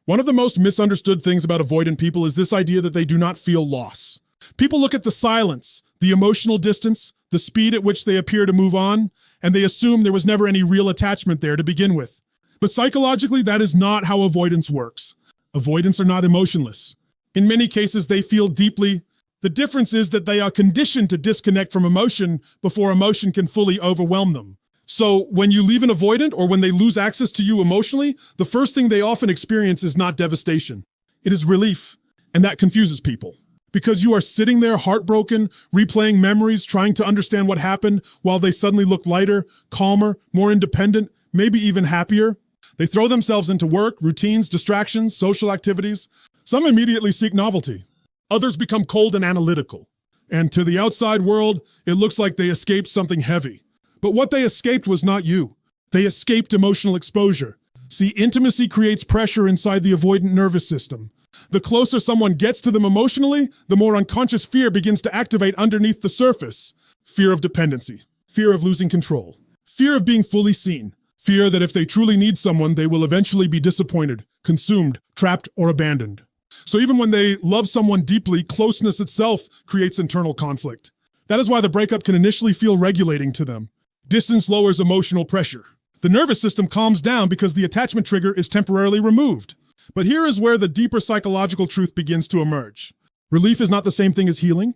One of the most misunderstood things about avoidant people is this idea that they do not feel loss. People look at the silence, the emotional distance, the speed at which they appear to move on, and they assume there was never any real attachment there to begin with. But psychologically, that is not how avoidance works. Avoidants are not emotionless. In many cases, they feel deeply. The difference is that they are conditioned to disconnect from emotion before emotion can fully overwhelm them. So when you leave an avoidant or when they lose access to you emotionally, the first thing they often experience is not devastation. It is relief, and that confuses people. Because you are sitting there heartbroken, replaying memories, trying to understand what happened while they suddenly look lighter, calmer, more independent, maybe even happier. They throw themselves into work, routines, distractions, social activities. Some immediately seek novelty. Others become cold and analytical. And to the outside world, it looks like they escaped something heavy. But what they escaped was not you. They escaped emotional exposure. See, intimacy creates pressure inside the avoidant nervous system. The closer someone gets to them emotionally, the more unconscious fear begins to activate underneath the surface. Fear of dependency, fear of losing control, fear of being fully seen, fear that if they truly need someone, they will eventually be disappointed, consumed, trapped, or abandoned. So even when they love someone deeply, closeness itself creates internal conflict. That is why the breakup can initially feel regulating to them. Distance lowers emotional pressure. The nervous system calms down because the attachment trigger is temporarily removed. But here is where the deeper psychological truth begins to emerge. Relief is not the same thing as healing,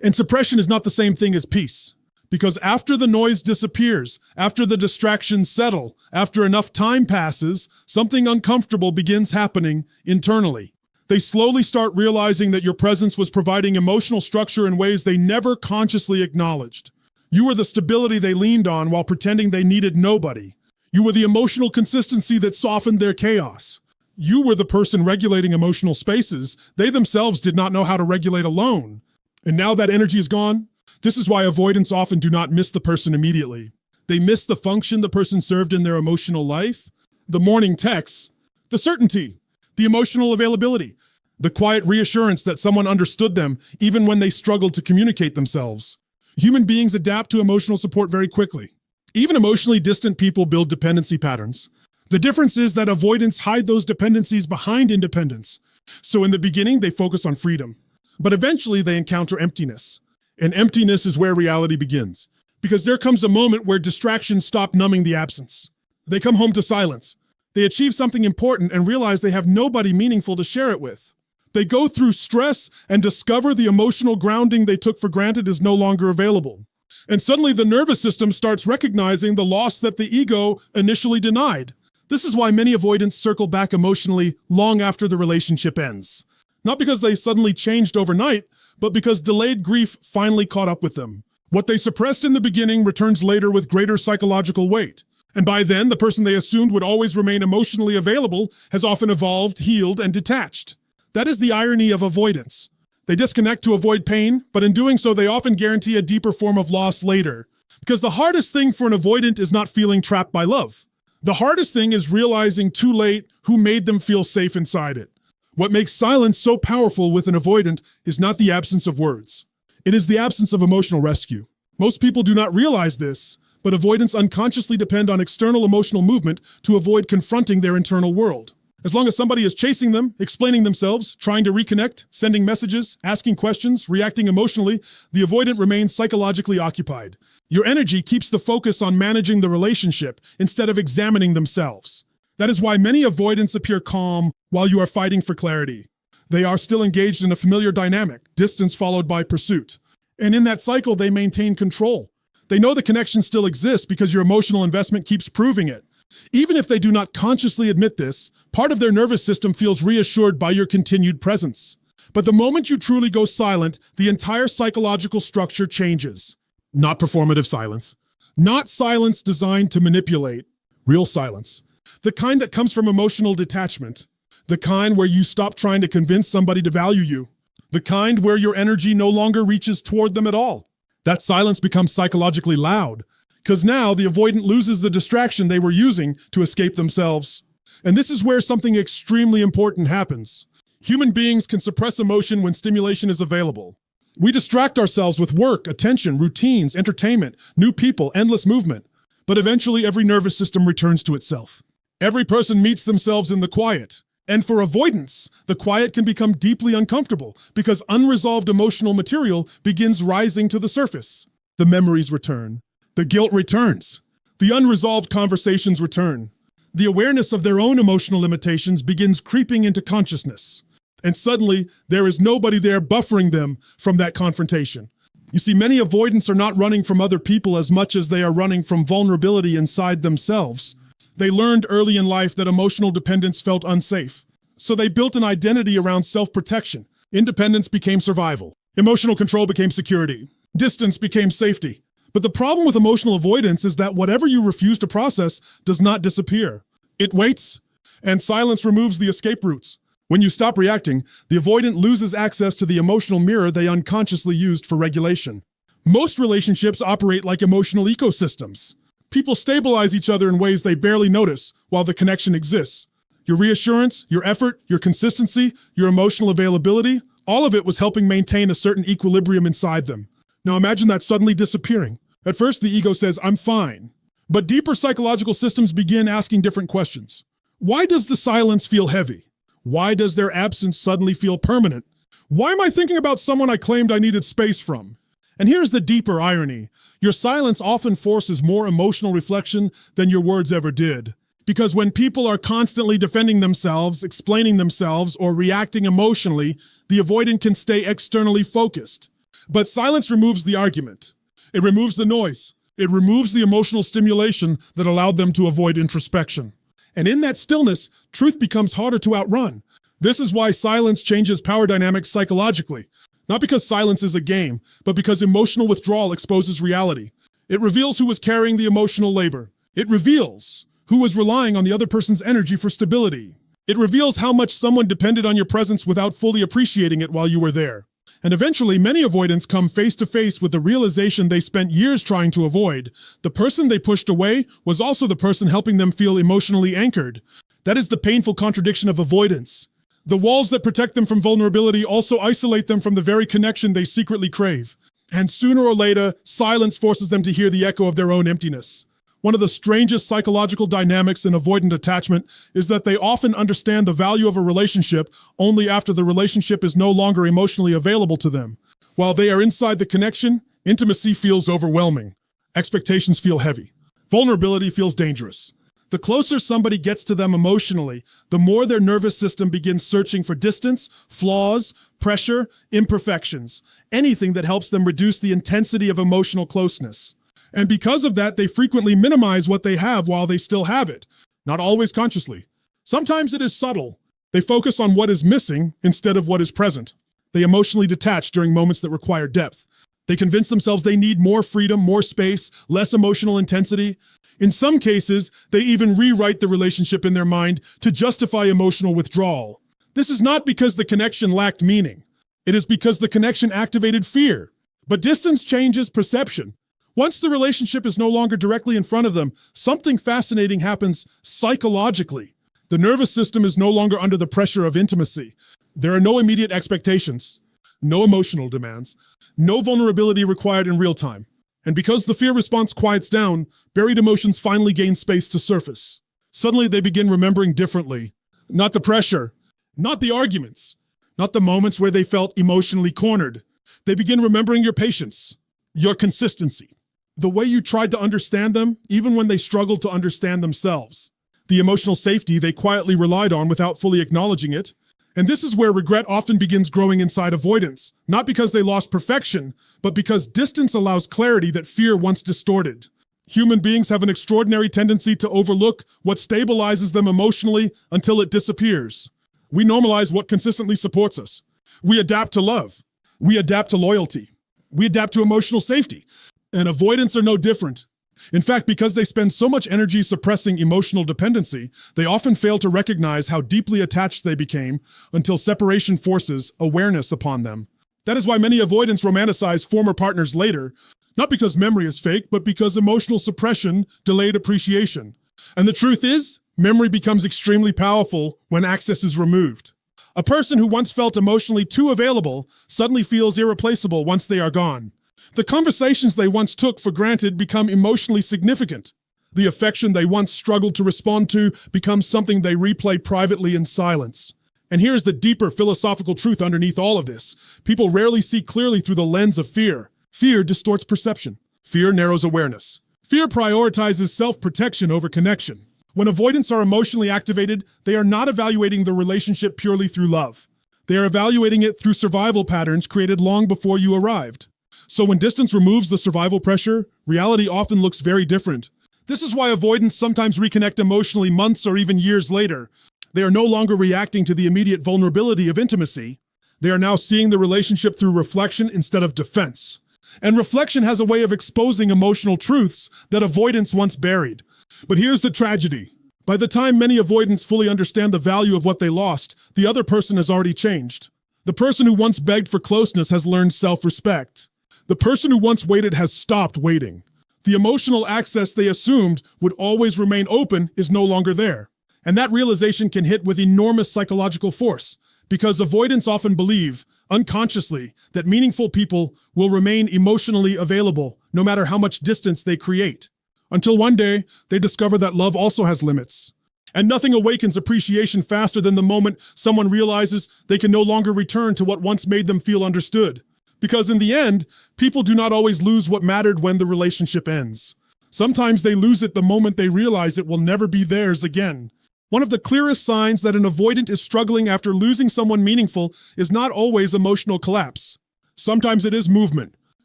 and suppression is not the same thing as peace. Because after the noise disappears, after the distractions settle, after enough time passes, something uncomfortable begins happening internally. They slowly start realizing that your presence was providing emotional structure in ways they never consciously acknowledged. You were the stability they leaned on while pretending they needed nobody. You were the emotional consistency that softened their chaos. You were the person regulating emotional spaces they themselves did not know how to regulate alone. And now that energy is gone, this is why avoidants often do not miss the person immediately. They miss the function the person served in their emotional life, the morning texts, the certainty, the emotional availability, the quiet reassurance that someone understood them even when they struggled to communicate themselves. Human beings adapt to emotional support very quickly. Even emotionally distant people build dependency patterns. The difference is that avoidants hide those dependencies behind independence. So in the beginning, they focus on freedom, but eventually they encounter emptiness. And emptiness is where reality begins, because there comes a moment where distractions stop numbing the absence. They come home to silence. They achieve something important and realize they have nobody meaningful to share it with. They go through stress and discover the emotional grounding they took for granted is no longer available. And suddenly the nervous system starts recognizing the loss that the ego initially denied. This is why many avoidants circle back emotionally long after the relationship ends. Not because they suddenly changed overnight, but because delayed grief finally caught up with them. What they suppressed in the beginning returns later with greater psychological weight. And by then, the person they assumed would always remain emotionally available has often evolved, healed, and detached. That is the irony of avoidance. They disconnect to avoid pain, but in doing so, they often guarantee a deeper form of loss later. Because the hardest thing for an avoidant is not feeling trapped by love. The hardest thing is realizing too late who made them feel safe inside it. What makes silence so powerful with an avoidant is not the absence of words. It is the absence of emotional rescue. Most people do not realize this, but avoidants unconsciously depend on external emotional movement to avoid confronting their internal world. As long as somebody is chasing them, explaining themselves, trying to reconnect, sending messages, asking questions, reacting emotionally, the avoidant remains psychologically occupied. Your energy keeps the focus on managing the relationship instead of examining themselves. That is why many avoidants appear calm while you are fighting for clarity. They are still engaged in a familiar dynamic, distance followed by pursuit. And in that cycle, they maintain control. They know the connection still exists because your emotional investment keeps proving it. Even if they do not consciously admit this, part of their nervous system feels reassured by your continued presence. But the moment you truly go silent, the entire psychological structure changes. Not performative silence. Not silence designed to manipulate. Real silence. The kind that comes from emotional detachment. The kind where you stop trying to convince somebody to value you. The kind where your energy no longer reaches toward them at all. That silence becomes psychologically loud. Because now the avoidant loses the distraction they were using to escape themselves. And this is where something extremely important happens. Human beings can suppress emotion when stimulation is available. We distract ourselves with work, attention, routines, entertainment, new people, endless movement. But eventually every nervous system returns to itself. Every person meets themselves in the quiet. And for avoidants, the quiet can become deeply uncomfortable because unresolved emotional material begins rising to the surface. The memories return. The guilt returns. The unresolved conversations return. The awareness of their own emotional limitations begins creeping into consciousness. And suddenly, there is nobody there buffering them from that confrontation. You see, many avoidants are not running from other people as much as they are running from vulnerability inside themselves. They learned early in life that emotional dependence felt unsafe. So they built an identity around self-protection. Independence became survival. Emotional control became security. Distance became safety. But the problem with emotional avoidance is that whatever you refuse to process does not disappear. It waits, and silence removes the escape routes. When you stop reacting, the avoidant loses access to the emotional mirror they unconsciously used for regulation. Most relationships operate like emotional ecosystems. People stabilize each other in ways they barely notice while the connection exists. Your reassurance, your effort, your consistency, your emotional availability, all of it was helping maintain a certain equilibrium inside them. Now imagine that suddenly disappearing. At first, the ego says, "I'm fine." But deeper psychological systems begin asking different questions. Why does the silence feel heavy? Why does their absence suddenly feel permanent? Why am I thinking about someone I claimed I needed space from? And here's the deeper irony. Your silence often forces more emotional reflection than your words ever did. Because when people are constantly defending themselves, explaining themselves, or reacting emotionally, the avoidant can stay externally focused. But silence removes the argument. It removes the noise. It removes the emotional stimulation that allowed them to avoid introspection. And in that stillness, truth becomes harder to outrun. This is why silence changes power dynamics psychologically. Not because silence is a game, but because emotional withdrawal exposes reality. It reveals who was carrying the emotional labor. It reveals who was relying on the other person's energy for stability. It reveals how much someone depended on your presence without fully appreciating it while you were there. And eventually, many avoidants come face to face with the realization they spent years trying to avoid. The person they pushed away was also the person helping them feel emotionally anchored. That is the painful contradiction of avoidance. The walls that protect them from vulnerability also isolate them from the very connection they secretly crave. And sooner or later, silence forces them to hear the echo of their own emptiness. One of the strangest psychological dynamics in avoidant attachment is that they often understand the value of a relationship only after the relationship is no longer emotionally available to them. While they are inside the connection, intimacy feels overwhelming. Expectations feel heavy. Vulnerability feels dangerous. The closer somebody gets to them emotionally, the more their nervous system begins searching for distance, flaws, pressure, imperfections, anything that helps them reduce the intensity of emotional closeness. And because of that, they frequently minimize what they have while they still have it. Not always consciously. Sometimes it is subtle. They focus on what is missing instead of what is present. They emotionally detach during moments that require depth. They convince themselves they need more freedom, more space, less emotional intensity. In some cases, they even rewrite the relationship in their mind to justify emotional withdrawal. This is not because the connection lacked meaning. It is because the connection activated fear. But distance changes perception. Once the relationship is no longer directly in front of them, something fascinating happens psychologically. The nervous system is no longer under the pressure of intimacy. There are no immediate expectations, no emotional demands, no vulnerability required in real time. And because the fear response quiets down, buried emotions finally gain space to surface. Suddenly they begin remembering differently. Not the pressure, not the arguments, not the moments where they felt emotionally cornered. They begin remembering your patience, your consistency. The way you tried to understand them, even when they struggled to understand themselves. The emotional safety they quietly relied on without fully acknowledging it. And this is where regret often begins growing inside avoidance, not because they lost perfection, but because distance allows clarity that fear once distorted. Human beings have an extraordinary tendency to overlook what stabilizes them emotionally until it disappears. We normalize what consistently supports us. We adapt to love. We adapt to loyalty. We adapt to emotional safety. And avoidants are no different. In fact, because they spend so much energy suppressing emotional dependency, they often fail to recognize how deeply attached they became until separation forces awareness upon them. That is why many avoidants romanticize former partners later, not because memory is fake, but because emotional suppression delayed appreciation. And the truth is, memory becomes extremely powerful when access is removed. A person who once felt emotionally too available suddenly feels irreplaceable once they are gone. The conversations they once took for granted become emotionally significant. The affection they once struggled to respond to becomes something they replay privately in silence. And here's the deeper philosophical truth underneath all of this. People rarely see clearly through the lens of fear. Fear distorts perception. Fear narrows awareness. Fear prioritizes self-protection over connection. When avoidants are emotionally activated, they are not evaluating the relationship purely through love. They are evaluating it through survival patterns created long before you arrived. So when distance removes the survival pressure, reality often looks very different. This is why avoidants sometimes reconnect emotionally months or even years later. They are no longer reacting to the immediate vulnerability of intimacy. They are now seeing the relationship through reflection instead of defense. And reflection has a way of exposing emotional truths that avoidance once buried. But here's the tragedy. By the time many avoidants fully understand the value of what they lost, the other person has already changed. The person who once begged for closeness has learned self-respect. The person who once waited has stopped waiting. The emotional access they assumed would always remain open is no longer there. And that realization can hit with enormous psychological force, because avoidants often believe, unconsciously, that meaningful people will remain emotionally available no matter how much distance they create. Until one day, they discover that love also has limits. And nothing awakens appreciation faster than the moment someone realizes they can no longer return to what once made them feel understood. Because in the end, people do not always lose what mattered when the relationship ends. Sometimes they lose it the moment they realize it will never be theirs again. One of the clearest signs that an avoidant is struggling after losing someone meaningful is not always emotional collapse. Sometimes it is movement,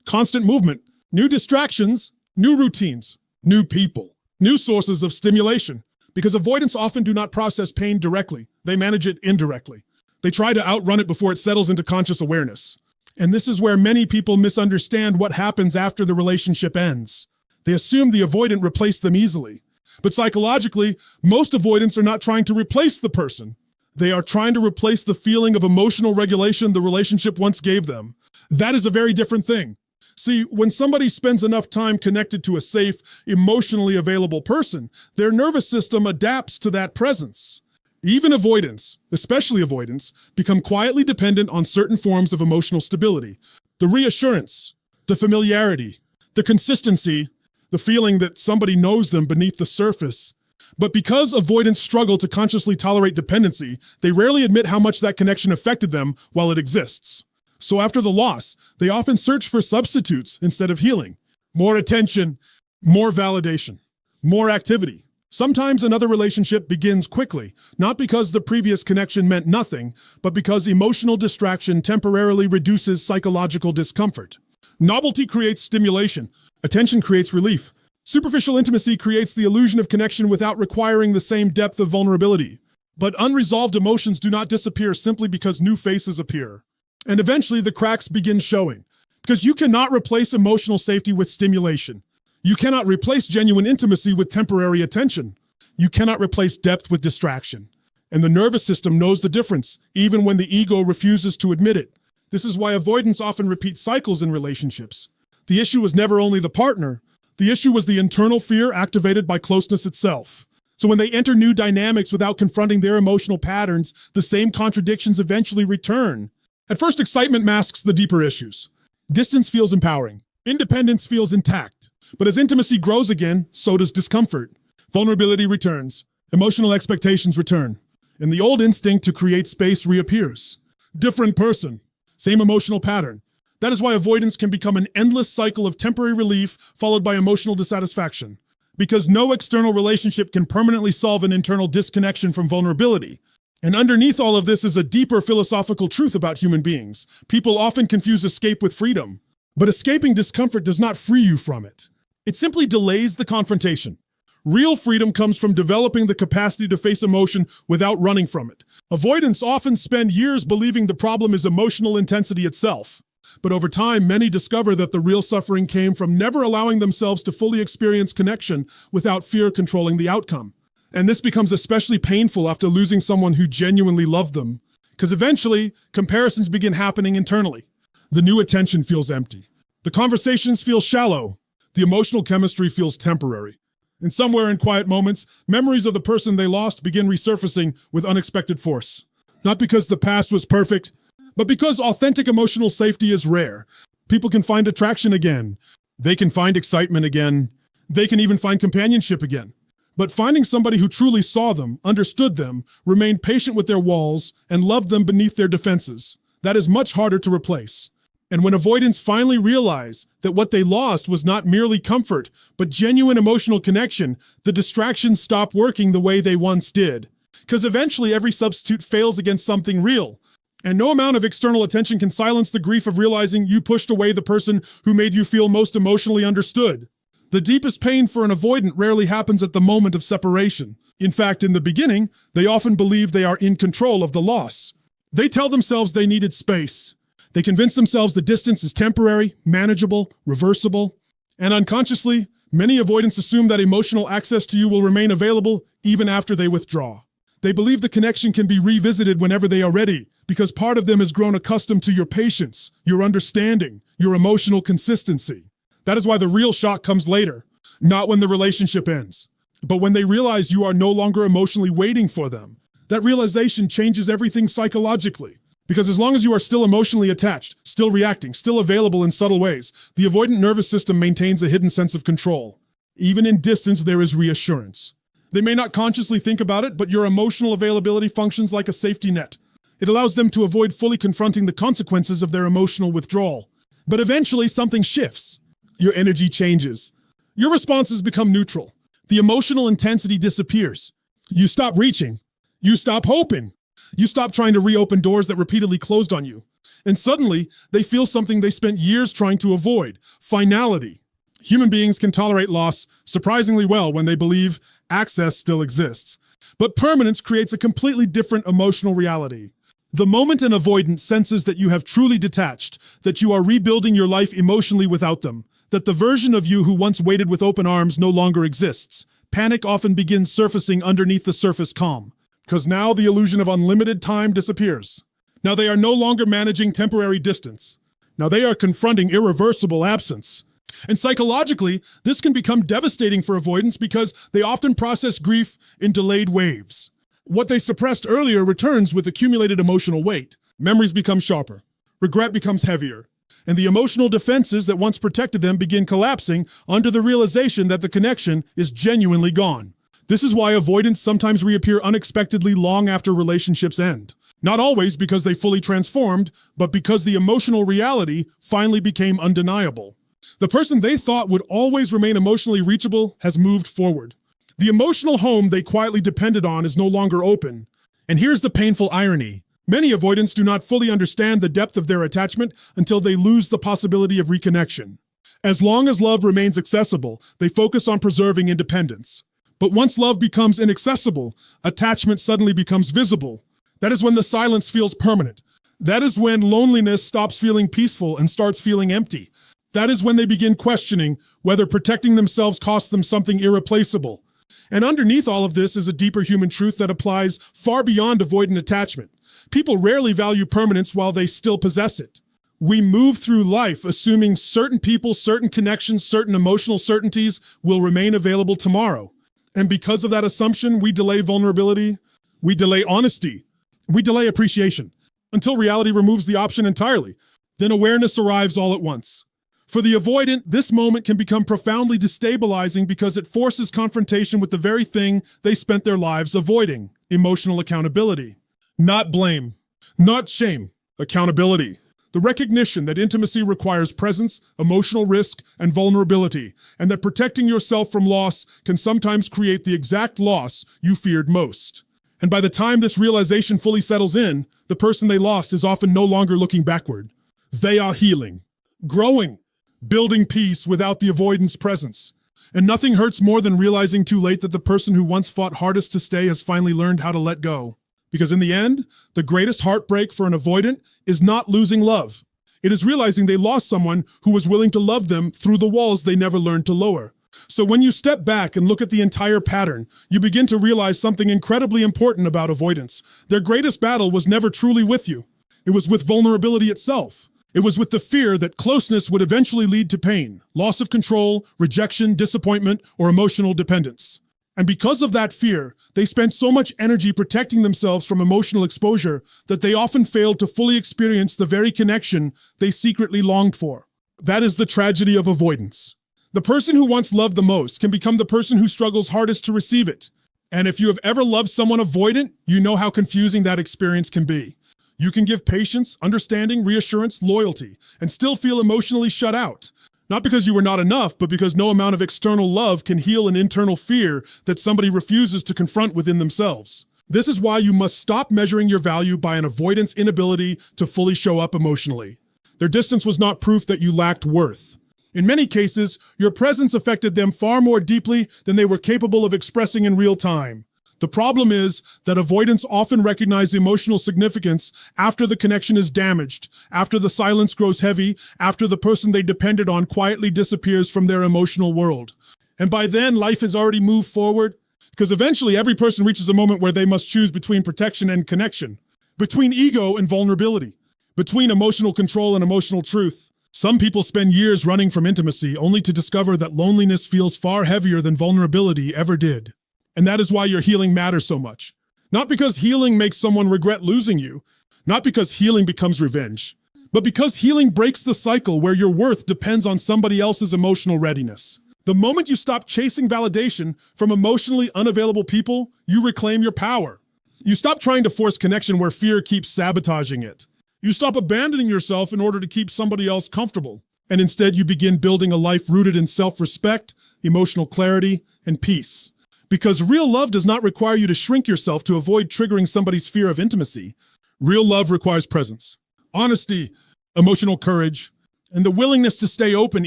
constant movement, new distractions, new routines, new people, new sources of stimulation. Because avoidants often do not process pain directly, they manage it indirectly. They try to outrun it before it settles into conscious awareness. And this is where many people misunderstand what happens after the relationship ends. They assume the avoidant replaced them easily. But psychologically, most avoidants are not trying to replace the person. They are trying to replace the feeling of emotional regulation the relationship once gave them. That is a very different thing. See, when somebody spends enough time connected to a safe, emotionally available person, their nervous system adapts to that presence. Even avoidants, especially avoidants, become quietly dependent on certain forms of emotional stability. The reassurance, the familiarity, the consistency, the feeling that somebody knows them beneath the surface. But because avoidants struggle to consciously tolerate dependency, they rarely admit how much that connection affected them while it exists. So after the loss, they often search for substitutes instead of healing. More attention, more validation, more activity. Sometimes another relationship begins quickly, not because the previous connection meant nothing, but because emotional distraction temporarily reduces psychological discomfort. Novelty creates stimulation. Attention creates relief. Superficial intimacy creates the illusion of connection without requiring the same depth of vulnerability. But unresolved emotions do not disappear simply because new faces appear. And eventually the cracks begin showing. Because you cannot replace emotional safety with stimulation. You cannot replace genuine intimacy with temporary attention. You cannot replace depth with distraction. And the nervous system knows the difference, even when the ego refuses to admit it. This is why avoidants often repeat cycles in relationships. The issue was never only the partner. The issue was the internal fear activated by closeness itself. So when they enter new dynamics without confronting their emotional patterns, the same contradictions eventually return. At first, excitement masks the deeper issues. Distance feels empowering. Independence feels intact. But as intimacy grows again, so does discomfort. Vulnerability returns. Emotional expectations return. And the old instinct to create space reappears. Different person. Same emotional pattern. That is why avoidance can become an endless cycle of temporary relief followed by emotional dissatisfaction. Because no external relationship can permanently solve an internal disconnection from vulnerability. And underneath all of this is a deeper philosophical truth about human beings. People often confuse escape with freedom. But escaping discomfort does not free you from it. It simply delays the confrontation. Real freedom comes from developing the capacity to face emotion without running from it. Avoidants often spend years believing the problem is emotional intensity itself. But over time, many discover that the real suffering came from never allowing themselves to fully experience connection without fear controlling the outcome. And this becomes especially painful after losing someone who genuinely loved them. Because eventually, comparisons begin happening internally. The new attention feels empty. The conversations feel shallow. The emotional chemistry feels temporary. And somewhere in quiet moments, memories of the person they lost begin resurfacing with unexpected force. Not because the past was perfect, but because authentic emotional safety is rare. People can find attraction again. They can find excitement again. They can even find companionship again. But finding somebody who truly saw them, understood them, remained patient with their walls, and loved them beneath their defenses, that is much harder to replace. And when avoidants finally realize that what they lost was not merely comfort, but genuine emotional connection, the distractions stop working the way they once did. Because eventually every substitute fails against something real. And no amount of external attention can silence the grief of realizing you pushed away the person who made you feel most emotionally understood. The deepest pain for an avoidant rarely happens at the moment of separation. In fact, in the beginning, they often believe they are in control of the loss. They tell themselves they needed space. They convince themselves the distance is temporary, manageable, reversible. And unconsciously, many avoidants assume that emotional access to you will remain available even after they withdraw. They believe the connection can be revisited whenever they are ready, because part of them has grown accustomed to your patience, your understanding, your emotional consistency. That is why the real shock comes later, not when the relationship ends, but when they realize you are no longer emotionally waiting for them. That realization changes everything psychologically, because as long as you are still emotionally attached, still reacting, still available in subtle ways, the avoidant nervous system maintains a hidden sense of control. Even in distance, there is reassurance. They may not consciously think about it, but your emotional availability functions like a safety net. It allows them to avoid fully confronting the consequences of their emotional withdrawal. But eventually, something shifts. Your energy changes. Your responses become neutral. The emotional intensity disappears. You stop reaching. You stop hoping. You stop trying to reopen doors that repeatedly closed on you. And suddenly, they feel something they spent years trying to avoid: finality. Human beings can tolerate loss surprisingly well when they believe access still exists. But permanence creates a completely different emotional reality. The moment an avoidant senses that you have truly detached, that you are rebuilding your life emotionally without them, that the version of you who once waited with open arms no longer exists, panic often begins surfacing underneath the surface calm. Because now the illusion of unlimited time disappears. Now they are no longer managing temporary distance. Now they are confronting irreversible absence. And psychologically, this can become devastating for avoidants because they often process grief in delayed waves. What they suppressed earlier returns with accumulated emotional weight. Memories become sharper. Regret becomes heavier. And the emotional defenses that once protected them begin collapsing under the realization that the connection is genuinely gone. This is why avoidants sometimes reappear unexpectedly long after relationships end. Not always because they fully transformed, but because the emotional reality finally became undeniable. The person they thought would always remain emotionally reachable has moved forward. The emotional home they quietly depended on is no longer open. And here's the painful irony. Many avoidants do not fully understand the depth of their attachment until they lose the possibility of reconnection. As long as love remains accessible, they focus on preserving independence. But once love becomes inaccessible, attachment suddenly becomes visible. That is when the silence feels permanent. That is when loneliness stops feeling peaceful and starts feeling empty. That is when they begin questioning whether protecting themselves costs them something irreplaceable. And underneath all of this is a deeper human truth that applies far beyond avoidant attachment. People rarely value permanence while they still possess it. We move through life assuming certain people, certain connections, certain emotional certainties will remain available tomorrow. And because of that assumption, we delay vulnerability, we delay honesty, we delay appreciation, until reality removes the option entirely. Then awareness arrives all at once. For the avoidant, this moment can become profoundly destabilizing because it forces confrontation with the very thing they spent their lives avoiding: emotional accountability. Not blame, not shame, accountability. The recognition that intimacy requires presence, emotional risk, and vulnerability, and that protecting yourself from loss can sometimes create the exact loss you feared most. And by the time this realization fully settles in, the person they lost is often no longer looking backward. They are healing, growing, building peace without the avoidance presence. And nothing hurts more than realizing too late that the person who once fought hardest to stay has finally learned how to let go. Because in the end, the greatest heartbreak for an avoidant is not losing love. It is realizing they lost someone who was willing to love them through the walls they never learned to lower. So when you step back and look at the entire pattern, you begin to realize something incredibly important about avoidance. Their greatest battle was never truly with you. It was with vulnerability itself. It was with the fear that closeness would eventually lead to pain, loss of control, rejection, disappointment, or emotional dependence. And because of that fear, they spent so much energy protecting themselves from emotional exposure that they often failed to fully experience the very connection they secretly longed for. That is the tragedy of avoidance. The person who wants love the most can become the person who struggles hardest to receive it. And if you have ever loved someone avoidant, you know how confusing that experience can be. You can give patience, understanding, reassurance, loyalty, and still feel emotionally shut out. Not because you were not enough, but because no amount of external love can heal an internal fear that somebody refuses to confront within themselves. This is why you must stop measuring your value by an avoidant's inability to fully show up emotionally. Their distance was not proof that you lacked worth. In many cases, your presence affected them far more deeply than they were capable of expressing in real time. The problem is that avoidants often recognize emotional significance after the connection is damaged, after the silence grows heavy, after the person they depended on quietly disappears from their emotional world. And by then, life has already moved forward, because eventually every person reaches a moment where they must choose between protection and connection, between ego and vulnerability, between emotional control and emotional truth. Some people spend years running from intimacy only to discover that loneliness feels far heavier than vulnerability ever did. And that is why your healing matters so much. Not because healing makes someone regret losing you, not because healing becomes revenge, but because healing breaks the cycle where your worth depends on somebody else's emotional readiness. The moment you stop chasing validation from emotionally unavailable people, you reclaim your power. You stop trying to force connection where fear keeps sabotaging it. You stop abandoning yourself in order to keep somebody else comfortable. And instead, you begin building a life rooted in self-respect, emotional clarity, and peace. Because real love does not require you to shrink yourself to avoid triggering somebody's fear of intimacy. Real love requires presence, honesty, emotional courage, and the willingness to stay open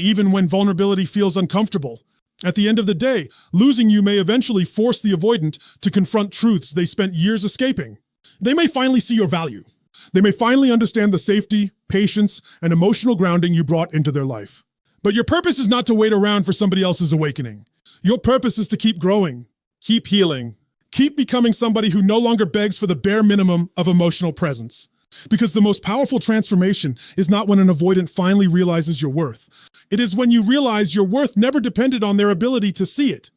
even when vulnerability feels uncomfortable. At the end of the day, losing you may eventually force the avoidant to confront truths they spent years escaping. They may finally see your value. They may finally understand the safety, patience, and emotional grounding you brought into their life. But your purpose is not to wait around for somebody else's awakening. Your purpose is to keep growing, keep healing, keep becoming somebody who no longer begs for the bare minimum of emotional presence. Because the most powerful transformation is not when an avoidant finally realizes your worth. It is when you realize your worth never depended on their ability to see it.